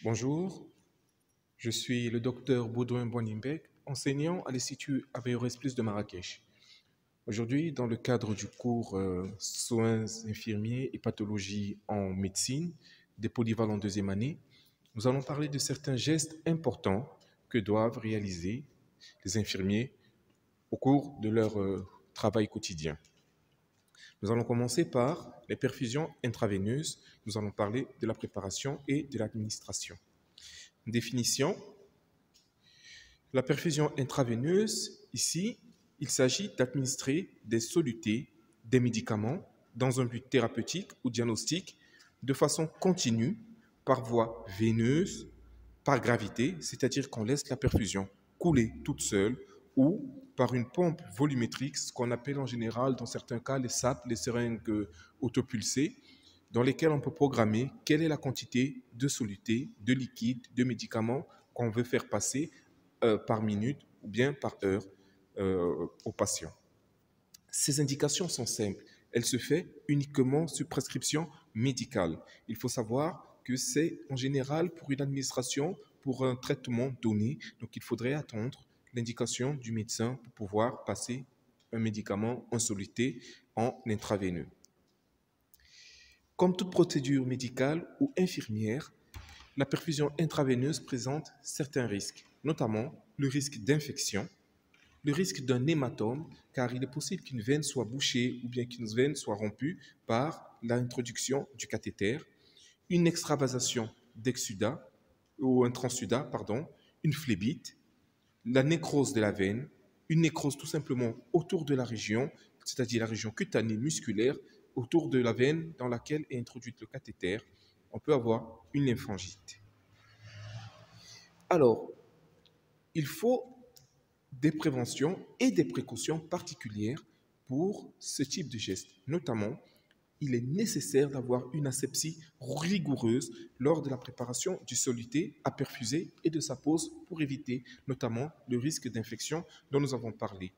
Bonjour, je suis le docteur Baudouin Boignimbek, enseignant à l'Institut Averroès Plus de Marrakech. Aujourd'hui, dans le cadre du cours Soins infirmiers et pathologie en médecine des polyvalents deuxième année, nous allons parler de certains gestes importants que doivent réaliser les infirmiers au cours de leur travail quotidien. Nous allons commencer par les perfusions intraveineuses. Nous allons parler de la préparation et de l'administration. Définition. La perfusion intraveineuse, ici, il s'agit d'administrer des solutés, des médicaments, dans un but thérapeutique ou diagnostique, de façon continue, par voie veineuse, par gravité, c'est-à-dire qu'on laisse la perfusion couler toute seule, ou par une pompe volumétrique, ce qu'on appelle en général, dans certains cas, les SAP, les seringues autopulsées, dans lesquelles on peut programmer quelle est la quantité de soluté, de liquide, de médicaments qu'on veut faire passer par minute ou bien par heure au patient. Ces indications sont simples. Elles se font uniquement sur prescription médicale. Il faut savoir que c'est en général pour une administration, pour un traitement donné. Donc il faudrait attendre l'indication du médecin pour pouvoir passer un médicament en soluté en intraveineux. Comme toute procédure médicale ou infirmière, la perfusion intraveineuse présente certains risques, notamment le risque d'infection, le risque d'un hématome, car il est possible qu'une veine soit bouchée ou bien qu'une veine soit rompue par l'introduction du cathéter, une extravasation d'exsudat ou un transsudat, pardon, une phlébite, la nécrose de la veine, une nécrose tout simplement autour de la région, c'est-à-dire la région cutanée musculaire, autour de la veine dans laquelle est introduite le cathéter. On peut avoir une lymphangite. Alors, il faut des préventions et des précautions particulières pour ce type de geste. Notamment, il est nécessaire d'avoir une asepsie rigoureuse lors de la préparation du soluté à perfuser et de sa pose pour éviter notamment le risque d'infection dont nous avons parlé.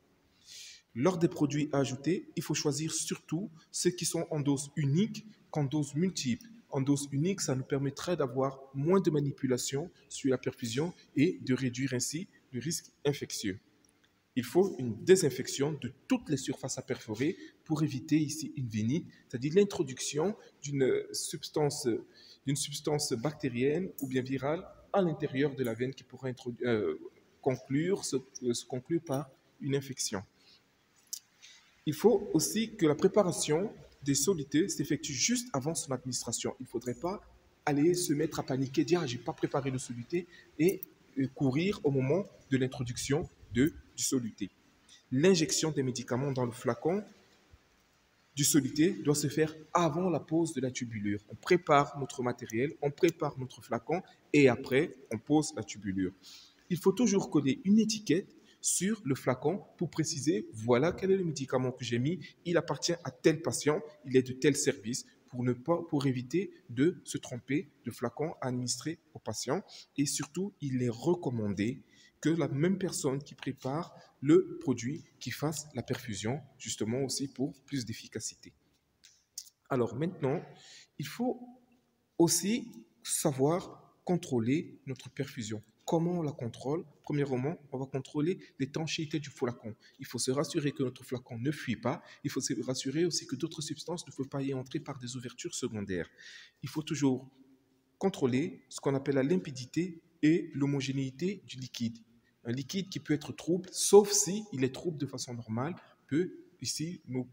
Lors des produits à ajouter, il faut choisir surtout ceux qui sont en dose unique qu'en dose multiple. En dose unique, ça nous permettrait d'avoir moins de manipulation sur la perfusion et de réduire ainsi le risque infectieux. Il faut une désinfection de toutes les surfaces à perforer pour éviter ici une vénite, c'est-à-dire l'introduction d'une substance bactérienne ou bien virale à l'intérieur de la veine qui pourrait se conclure par une infection. Il faut aussi que la préparation des solutés s'effectue juste avant son administration. Il ne faudrait pas aller se mettre à paniquer, dire ah, j'ai pas préparé le soluté et courir au moment de l'introduction du soluté. L'injection des médicaments dans le flacon du soluté doit se faire avant la pose de la tubulure. On prépare notre matériel, on prépare notre flacon et après on pose la tubulure. Il faut toujours coller une étiquette sur le flacon pour préciser voilà quel est le médicament que j'ai mis, il appartient à tel patient, il est de tel service pour éviter de se tromper de flacon à administrer au patient. Et surtout, il est recommandé que la même personne qui prépare le produit qui fasse la perfusion, justement aussi pour plus d'efficacité. Alors maintenant, il faut aussi savoir contrôler notre perfusion. Comment on la contrôle? Premièrement, on va contrôler l'étanchéité du flacon. Il faut se rassurer que notre flacon ne fuit pas. Il faut se rassurer aussi que d'autres substances ne peuvent pas y entrer par des ouvertures secondaires. Il faut toujours contrôler ce qu'on appelle la limpidité et l'homogénéité du liquide. Un liquide qui peut être trouble, sauf si il est trouble de façon normale, peut ici nous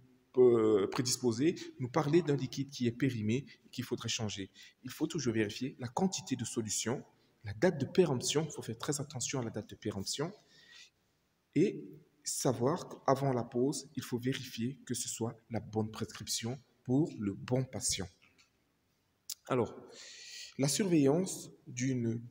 prédisposer, nous parler d'un liquide qui est périmé et qu'il faudrait changer. Il faut toujours vérifier la quantité de solution, la date de péremption, il faut faire très attention à la date de péremption, et savoir qu'avant la pause, il faut vérifier que ce soit la bonne prescription pour le bon patient. Alors, la surveillance d'une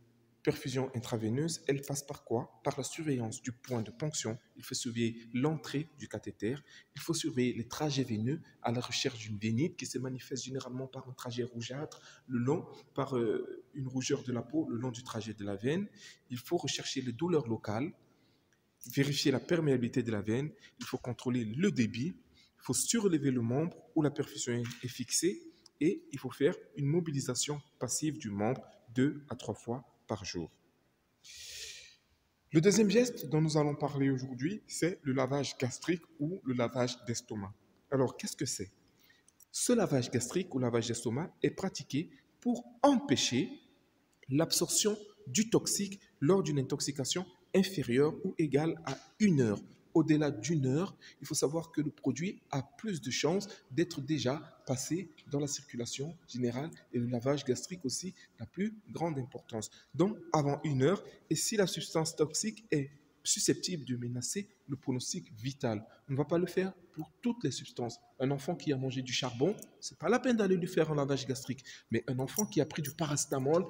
perfusion intraveineuse, elle passe par quoi? Par la surveillance du point de ponction. Il faut surveiller l'entrée du cathéter. Il faut surveiller les trajets veineux à la recherche d'une vénite qui se manifeste généralement par un trajet rougeâtre, par une rougeur de la peau le long du trajet de la veine. Il faut rechercher les douleurs locales, vérifier la perméabilité de la veine. Il faut contrôler le débit. Il faut surlever le membre où la perfusion est fixée. Et il faut faire une mobilisation passive du membre 2 à 3 fois par jour. Le deuxième geste dont nous allons parler aujourd'hui, c'est le lavage gastrique ou le lavage d'estomac. Alors, qu'est-ce que c'est? Ce lavage gastrique ou lavage d'estomac est pratiqué pour empêcher l'absorption du toxique lors d'une intoxication inférieure ou égale à 1 heure. Au-delà d'1 heure, il faut savoir que le produit a plus de chances d'être déjà passé dans la circulation générale et le lavage gastrique aussi la plus grande importance. Donc avant 1 heure, et si la substance toxique est susceptible de menacer le pronostic vital. On ne va pas le faire pour toutes les substances. Un enfant qui a mangé du charbon, ce n'est pas la peine d'aller lui faire un lavage gastrique. Mais un enfant qui a pris du paracétamol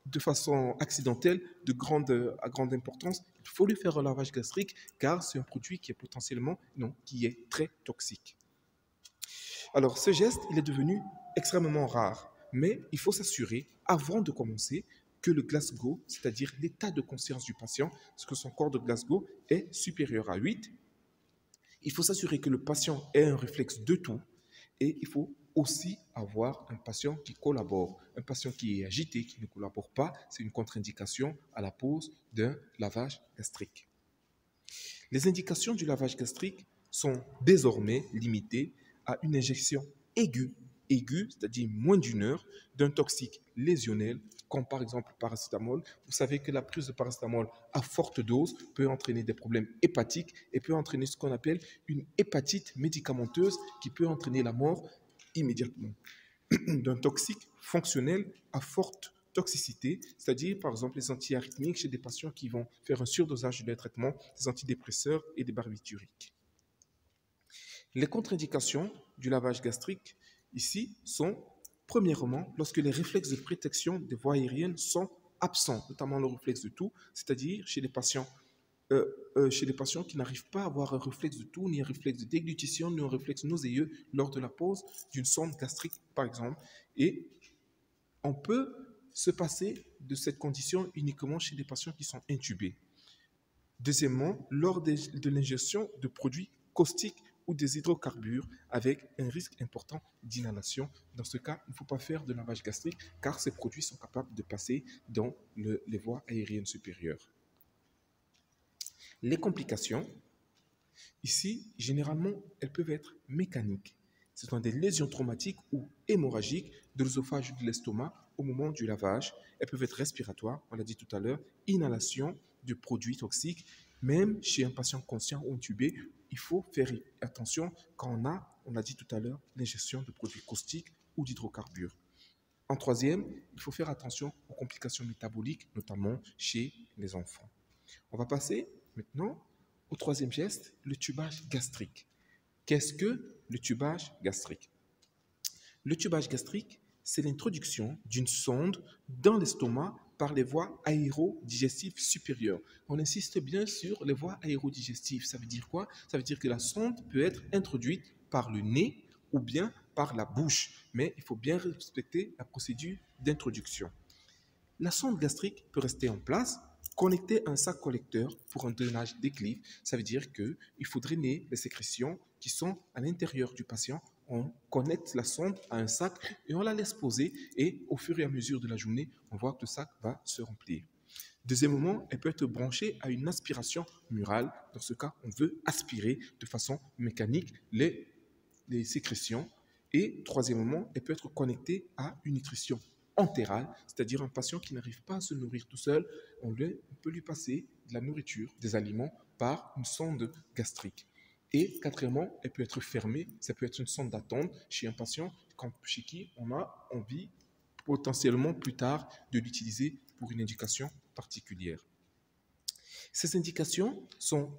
de façon accidentelle, à grande importance, il faut lui faire un lavage gastrique car c'est un produit qui est potentiellement, non, qui est très toxique. Alors ce geste, il est devenu extrêmement rare, mais il faut s'assurer, avant de commencer, que le Glasgow, c'est-à-dire l'état de conscience du patient, ce que son corps de Glasgow est supérieur à 8. Il faut s'assurer que le patient ait un réflexe de tout et il faut aussi avoir un patient qui collabore. Un patient qui est agité, qui ne collabore pas, c'est une contre-indication à la pose d'un lavage gastrique. Les indications du lavage gastrique sont désormais limitées à une injection aiguë, c'est-à-dire moins d'1 heure, d'un toxique lésionnel, comme par exemple le paracétamol. Vous savez que la prise de paracétamol à forte dose peut entraîner des problèmes hépatiques et peut entraîner ce qu'on appelle une hépatite médicamenteuse qui peut entraîner la mort immédiatement. D'un toxique fonctionnel à forte toxicité, c'est-à-dire par exemple les antiarythmiques chez des patients qui vont faire un surdosage de traitement, des antidépresseurs et des barbituriques. Les contre-indications du lavage gastrique ici sont, premièrement, lorsque les réflexes de protection des voies aériennes sont absents, notamment le réflexe de toux, c'est-à-dire chez les patients qui n'arrivent pas à avoir un réflexe de toux, ni un réflexe de déglutition, ni un réflexe nauséeux lors de la pose d'une sonde gastrique, par exemple. Et on peut se passer de cette condition uniquement chez des patients qui sont intubés. Deuxièmement, lors de l'ingestion de produits caustiques ou des hydrocarbures avec un risque important d'inhalation. Dans ce cas, il ne faut pas faire de lavage gastrique car ces produits sont capables de passer dans les voies aériennes supérieures. Les complications, ici, généralement, elles peuvent être mécaniques. Ce sont des lésions traumatiques ou hémorragiques de l'œsophage ou de l'estomac au moment du lavage. Elles peuvent être respiratoires, on l'a dit tout à l'heure, inhalation de produits toxiques. Même chez un patient conscient ou intubé, il faut faire attention quand on l'a dit tout à l'heure, l'ingestion de produits caustiques ou d'hydrocarbures. En troisième, il faut faire attention aux complications métaboliques, notamment chez les enfants. On va passer maintenant au troisième geste, le tubage gastrique. Qu'est-ce que le tubage gastrique? Le tubage gastrique, c'est l'introduction d'une sonde dans l'estomac par les voies aérodigestives supérieures. On insiste bien sur les voies aérodigestives. Ça veut dire quoi? Ça veut dire que la sonde peut être introduite par le nez ou bien par la bouche. Mais il faut bien respecter la procédure d'introduction. La sonde gastrique peut rester en place, connectée à un sac collecteur pour un drainage déclive. Ça veut dire qu'il faut drainer les sécrétions qui sont à l'intérieur du patient. On connecte la sonde à un sac et on la laisse poser et au fur et à mesure de la journée, on voit que le sac va se remplir. Deuxièmement, elle peut être branchée à une aspiration murale. Dans ce cas, on veut aspirer de façon mécanique les sécrétions. Et troisièmement, elle peut être connectée à une nutrition entérale, c'est-à-dire un patient qui n'arrive pas à se nourrir tout seul, on peut lui passer de la nourriture, des aliments, par une sonde gastrique. Et quatrièmement, elle peut être fermée, ça peut être une sonde d'attente chez un patient chez qui on a envie potentiellement plus tard de l'utiliser pour une indication particulière. Ces indications sont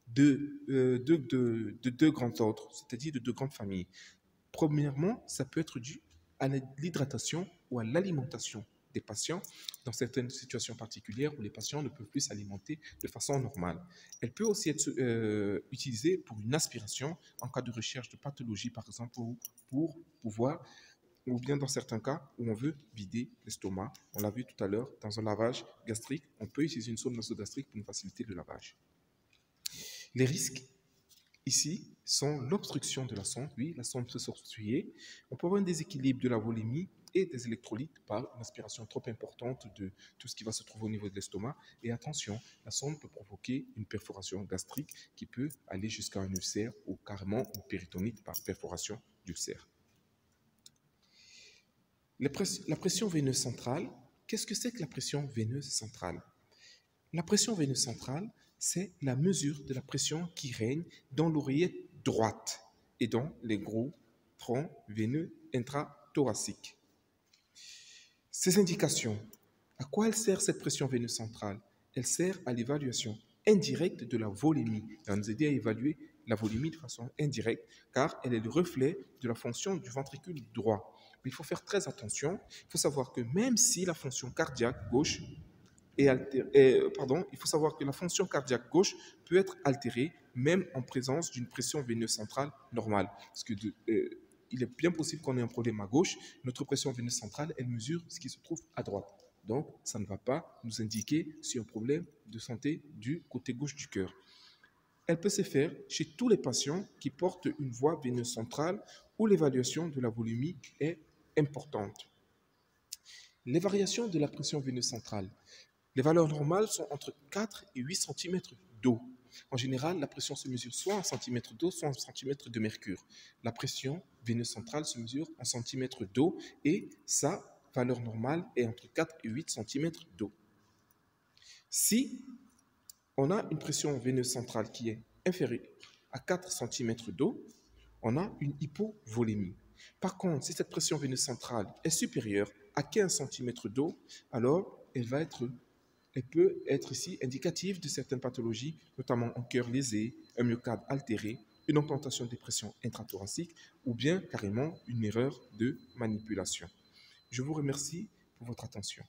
de deux grands ordres, c'est-à-dire de deux grandes familles. Premièrement, ça peut être dû à l'hydratation ou à l'alimentation des patients dans certaines situations particulières où les patients ne peuvent plus s'alimenter de façon normale. Elle peut aussi être utilisée pour une aspiration en cas de recherche de pathologie, par exemple, ou pour pouvoir, ou bien dans certains cas où on veut vider l'estomac. On l'a vu tout à l'heure, dans un lavage gastrique, on peut utiliser une sonde nasogastrique pour nous faciliter le lavage. Les risques ici sont l'obstruction de la sonde. Oui, la sonde peut s'obstruer. On peut avoir un déséquilibre de la volémie et des électrolytes par une aspiration trop importante de tout ce qui va se trouver au niveau de l'estomac. Et attention, la sonde peut provoquer une perforation gastrique qui peut aller jusqu'à un ulcère ou carrément une péritonite par perforation d'ulcère. La pression veineuse centrale, qu'est-ce que c'est que la pression veineuse centrale? La pression veineuse centrale, c'est la mesure de la pression qui règne dans l'oreillette droite et dans les gros troncs veineux intrathoraciques. Ces indications, à quoi elle sert cette pression veineuse centrale? Elle sert à l'évaluation indirecte de la volémie. Elle va nous aider à évaluer la volémie de façon indirecte, car elle est le reflet de la fonction du ventricule droit. Mais il faut faire très attention. Il faut savoir que même si la fonction cardiaque gauche il faut savoir que la fonction cardiaque gauche peut être altérée même en présence d'une pression veineuse centrale normale. Parce que il est bien possible qu'on ait un problème à gauche. Notre pression veineuse centrale, elle mesure ce qui se trouve à droite. Donc, ça ne va pas nous indiquer si un problème de santé du côté gauche du cœur. Elle peut se faire chez tous les patients qui portent une voie veineuse centrale où l'évaluation de la volémie est importante. Les variations de la pression veineuse centrale. Les valeurs normales sont entre 4 et 8 cm d'eau. En général, la pression se mesure soit en centimètres d'eau, soit en centimètres de mercure. La pression veineuse centrale se mesure en centimètres d'eau et sa valeur normale est entre 4 et 8 cm d'eau. Si on a une pression veineuse centrale qui est inférieure à 4 cm d'eau, on a une hypovolémie. Par contre, si cette pression veineuse centrale est supérieure à 15 cm d'eau, alors elle peut être ici indicative de certaines pathologies, notamment un cœur lésé, un myocarde altéré, une augmentation de pression intrathoracique ou bien carrément une erreur de manipulation. Je vous remercie pour votre attention.